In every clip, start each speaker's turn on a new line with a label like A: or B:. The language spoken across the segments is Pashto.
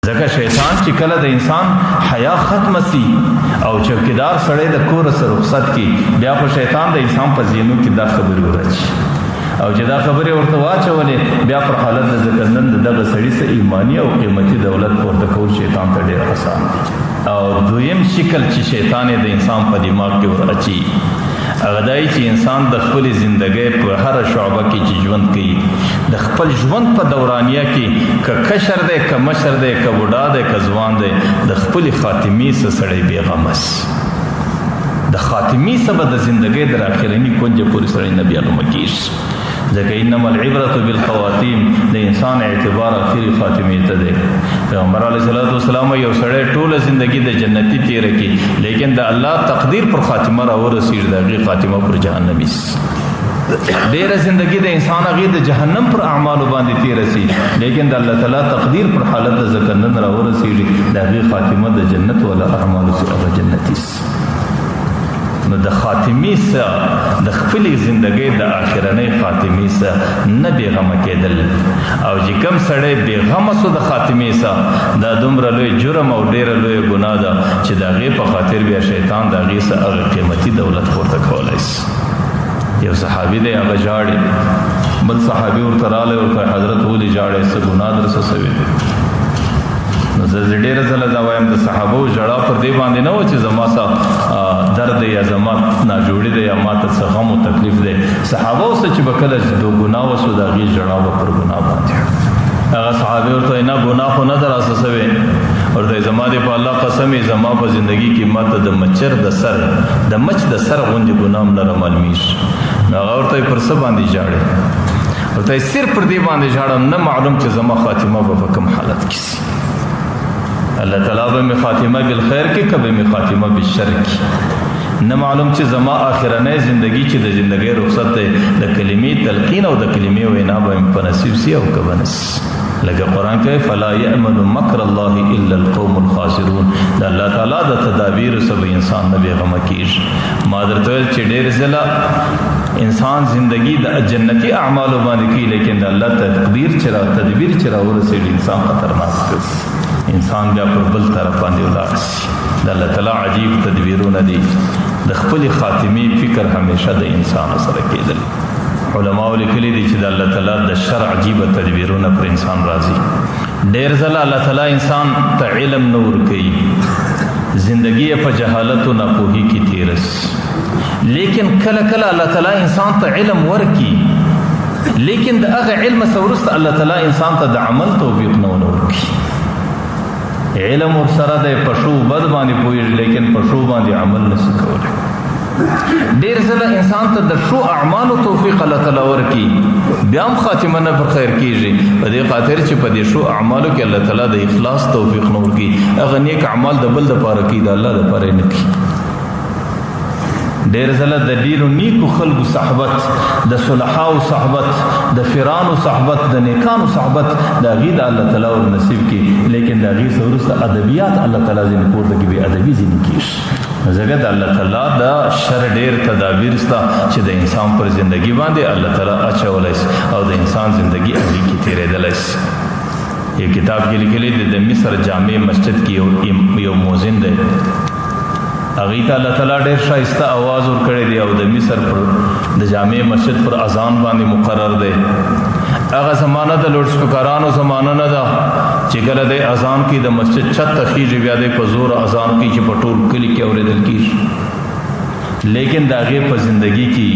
A: ځکه شیطان چې کله د انسان حیا ختم سي او چوکیدار سړی د کور سره رخصت کی بیا خو شیطان د انسان په ذهنو کې دا خبرې ورچي او چې دا خبرې ورته واچولې بیا پر حالت د ذکر نن دغه سړي سره ایمانی او قیمتي دولت پورته کول شیطان ته ډېر آسان دي. او دویم شکل چې شیطان د انسان په دماغ کې ورچي هغه دی چې انسان د خپل ژوندۍ په هر شعبه کې چې ژوند کوي د خپل ژوند په دورانیه کې که کشر دی که مشر دی که بوډا دی که ځوان دی د خپل خاتمې څخه سړی بېغمه سي د خاتمې څخه د ژوندۍ در اخرني کونج پورې سړی نه بېغمه کېږي ځکه انما العبرة بالخواتیم د انسان اعتبار اخري خاتمې ته دی. پیغمبر علیه الصلاة والسلام یو سړی ټوله زندگی د جنتي تیره کی لیکن د الله تقدیر پر خاتمه راورسېږي د هغې خاتمه پر جهنمي سي. ډېره زندگی د انسان هغې د جهنم پر اعمالو باندې تیره سي لیکن د الله تعالی تقدیر پر حالت د ذکرنن راورسېږي د هغې خاتمه د جنت والا اعمالو سي هغه جنتي سي. نو د خاتمې سره د خپلې زندګۍ د آخرنۍ خاتمې سره نه بېغمه کېدل او چې کوم سړی بېغمه سو د خاتمې سره دا دومره لوی جرم او ډېره لویه ګناه ده چې د هغې په خاطر بیا شیطان د هغې سره هغه قیمتي دولت پورته کولی شي. یو صحابي دی هغه ژاړي بل صحابي ورته راغلی ورته حضرت ولې ژاړئ څه ګناه در څه سوی دی؟ نو زه ډېره ځله دا وایم د صحابو ژړا پر دې باندې نه و چې زما څه درد دی یا زما ناجوړي دی یا ما ته څه غم او تکلیف دی. صحابو څه چې به کله دو ګناه وسو د هغې ژړا به پر ګناه باندې هغه صحابي ورته وایي نه ګناه خو نه ده راسه سوی ورته زما دې په الله قسم زما په زندګي کې ما ته د مچر د سر د مچ د سر غوندې ګناه هم نه رامعلومېږي. نو هغه ورته پر څه باندې ژاړې ورته صرف پر دې باندې ژاړم نه معلوم چې زما خاتمه به په کوم حالت کې سي. الله تعالی به می خاتمه بالخیر کې کبه می خاتمه بالشر کې نه معلوم چې زما آخرنۍ زندگی چې د زندګۍ رخصت دی د کلمې تلقین او د کلمې وینا به په نصیب سي او که به نه سي. لکه قرآن کې فلا یأمن مکر الله الا القوم الخاسرون د الله تعالی د تدابیر سره انسان نه بېغمه کېږي. ما درته ویل چې ډېر ځله انسان زندگی د جنتی اعمالو باندې کوي لیکن د الله تدبیر چې راورسېږي انسان خطرناک ګرځي انسان بیا پر بل طرف باندې ولاړ شي. د الله تعالی عجیب تدبیرونه دي د خپل خاتمې فکر همیشه د انسان سره کېدل. علماء لیکلي دي چې د الله تعالی د شرع عجیب تدبیرونه پر انسان راځي. ډېر ځله الله تعالی انسان ته علم نور کوي زندگی په جهالت او ناپوهي کې تیرس لیکن کله کله الله تعالی انسان ته علم ورکي لیکن د هغه علم سورست الله تعالی انسان ته د عمل توفیق نه ورکي. علم ورسره د پښو بد باندې پوهېږي لیکن پښو باندې عمل نشي کولی. ډېر ځله انسان ته د ښو اعمالو توفیق الله تعالی ورکي بیا هم خاتمه نه پر خیر کېږي په دې خاطر چې په دې ښو اعمالو کې الله تعالی د اخلاص توفیق نه ورکي. هغه نیک اعمال د بل دپاره کوي د الله دپاره یې نه کوي. ډېر ځله د ډېرو نیکو خلکو صحبت د صلحاو صحبت د فرانو صحبت د نیکانو صحبت د هغې د الله تعالی ور نصیب کړي لیکن د هغې څه وروسته ادبیات الله تعالی ځینې پورته کړي بې ادبي ځینې کېږي. ځکه د الله تعالی د شر ډېر تدابیر شته چې د انسان پر زندگی باندې الله تعالی اچولی شي او د انسان زندگی هغې کې تېرېدلی شي. یو کتاب کې لیکلی دی د مصر جامع مسجد کې یو مؤذن دی هغې ته الله تعالی ډېر ښایسته اواز ورکړی دی او د مصر پر د جامع مسجد پر اذان باندې مقرر دی. هغه زمانه د لوډ سپیکرانو زمانه نه ده چې کله دی اذان کې د مسجد چھت ته خیږي بیا دی په زور اذان کې چې په ټول کلي کې اورېدل کېږي لیکن د هغې په زندګي کې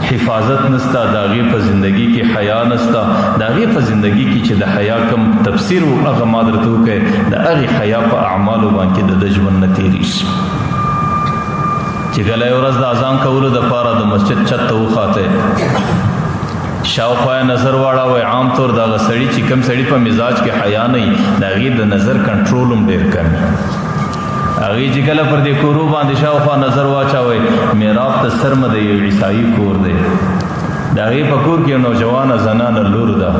A: حفاظت نسته د هغې په زندگی کې حیا نسته د هغې په زندگی کې چې د حیا کم تفسیر و هغه ما درته وکړی د هغې حیا په اعمالو باندې د ژوند نه تېرېږي. چې کله یو ورځ د اذان کولو دپاره د مسجد چھت ته وخاتی شاوخوا یې نظر واړوی عام طور د هغه سړي چې کوم سړي په مزاج کې حیا نه وي د هغې د نظر کنټرول هم ډېر کم وي. هغې چې کله پر دې کورو باندې شاوخوا نظر واچوئ میراب ته څرمه د یو عیسایي کور دی د هغې په کور کې یو نوجوانه زنانه لور ده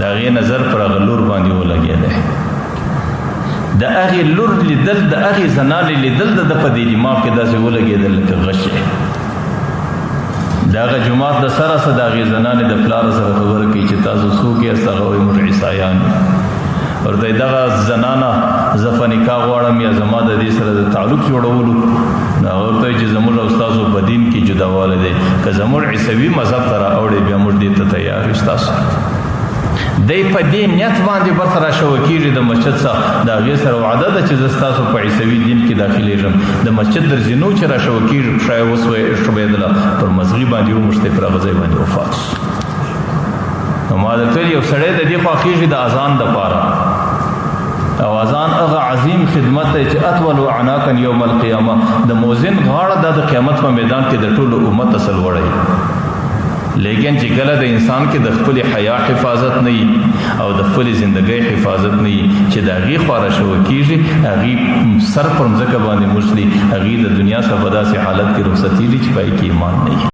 A: د هغې نظر پر هغه لور باندې ولګېدی د هغې لور لیدل د هغې زنانې لیدل د ده په دې دماغ کې داسې ولګېدل لکه غشی. د هغه جومات د سره څه د هغې زنانې د پلار سره خبره کوي چې تاسو څوک یاست هغه وایي موږ عیسایان ورته دغه زنانه زه نکاح غواړم یا زما د دې سره د تعلق جوړولو نو ورته چې زموږ او ستاسو په دین کې جداواله دی که زموږ عیسوي مذهب ته راوړې بیا موږ دې ته تیار یو ستاسو دی په دې نیت باندې برته راشوه کېږي د مسجد څخه د هغې سره وعده ده چې زه ستاسو په عیسوي دین کې داخلېږم د مسجد در زینو چې راشوه کېږي پښه یې وشوبېدله پر مزغي باندې وموښتی پر هغه ځای باندې وفات شو نو ما درته ویل یو سړی د دې خواخېږي د اذان دپاره او اذان هغه عظیم خدمت دی چې اطول عناقا یوم القیامه د مؤذن غاړه دا د قیامت په میدان کې د ټولو امت اصل وړی لیکن چې کله د انسان کې د خپل حیا حفاظت نه وي او د خپل زندګۍ حفاظت نه وي چې د هغې خوا راشوه کېږي هغې سر پر مځکه باندې مشلي هغې د دنیا څخه په داسې حالت کې رخصتېږي چې پای کې ایمان نه وي